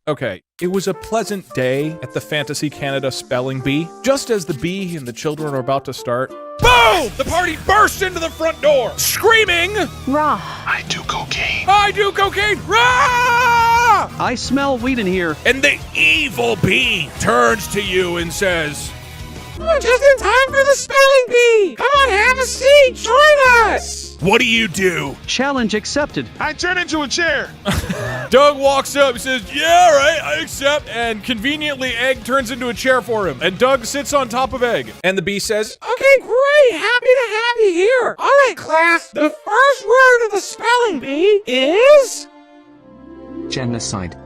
Okay, it was a pleasant day at the Fantasy Canada Spelling Bee. Just as the bee and the children are about to start, boom! The party bursts into the front door, screaming, Rah! I do cocaine. I do cocaine! Rah! I smell weed in here. And the evil bee turns to you and says, We're just in time for the spelling bee! Come on, have a seat! Join us! what do you do? Challenge accepted. I turn into a chair. Doug walks up and says, yeah, right, I accept. And conveniently, Egg turns into a chair for him. And Doug sits on top of Egg. And the bee says, Okay, great! Happy to have you here! Alright, class, the first word of the spelling bee is... Genocide.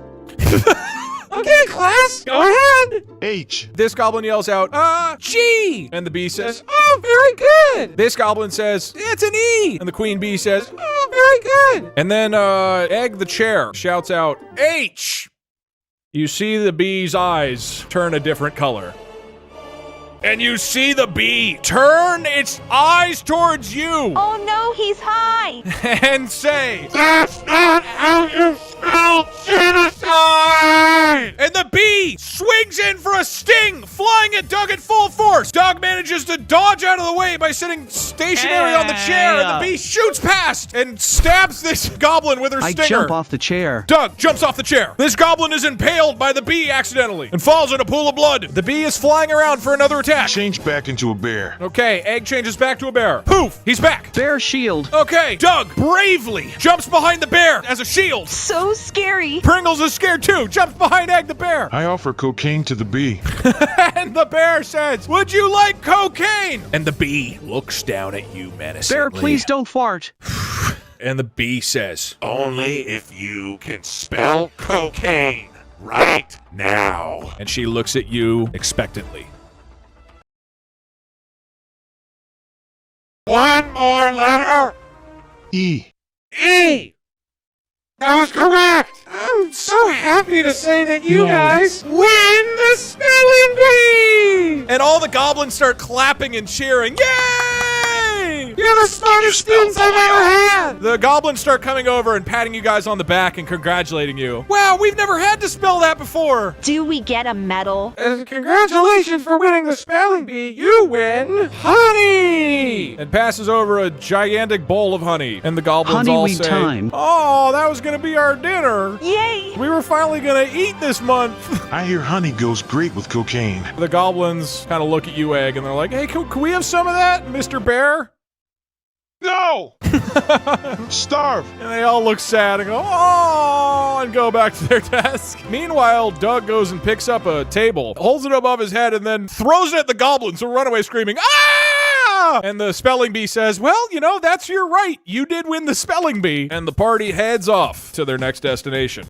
Okay, class, go ahead! H. this goblin yells out, G! And the bee says, Oh, very good! this goblin says, it's an E! And the queen bee says, Oh, very good! and then, Egg the chair shouts out, H! You see the bee's eyes turn a different color. And you see the bee turn its eyes towards you Oh no, he's high! and say, That's not how you spell genocide! and the bee swings in for a sting, flying at Doug at full force. Doug manages to dodge out of the way by sitting stationary on the chair, and the bee shoots past and stabs this goblin with her I stinger. jump off the chair. Doug jumps off the chair. This goblin is impaled by the bee accidentally and falls in a pool of blood. The bee is flying around for another attack. Change back into a bear. Okay, Egg changes back to a bear. Poof, he's back. Bear shield. Okay, Doug bravely jumps behind the bear as a shield. So scary! Pringles is scared too, jumps behind Egg the bear. I offer cocaine to the bee. And the bear says, would you like cocaine? And the bee looks down at you menacingly. Bear, please don't fart. And the bee says, Only if you can spell cocaine right now. and she looks at you expectantly. One more letter! E. E! That was correct! I'm so happy to say that you guys win the spelling bee! And all the goblins start clapping and cheering. Yay! You're the smartest students I've ever had! The goblins start coming over and patting you guys on the back and congratulating you. Wow, we've never had to spell that before. Do we get a medal? As a congratulations for winning the spelling bee, you win honey! And passes over a gigantic bowl of honey. And the goblins all Honeyweed say, time. oh, that was gonna be our dinner. Yay! We were finally gonna eat this month. I hear honey goes great with cocaine. The goblins kind of look at you, Egg, and they're like, hey, can we have some of that, Mr. Bear? No! Starve. And they all look sad and go, oh, and go back to their desk. Meanwhile, Doug goes and picks up a table, holds it above his head, and then throws it at the goblins who run away screaming, ah! And the spelling bee says, well, you know, that's your right. You did win the spelling bee. And the party heads off to their next destination.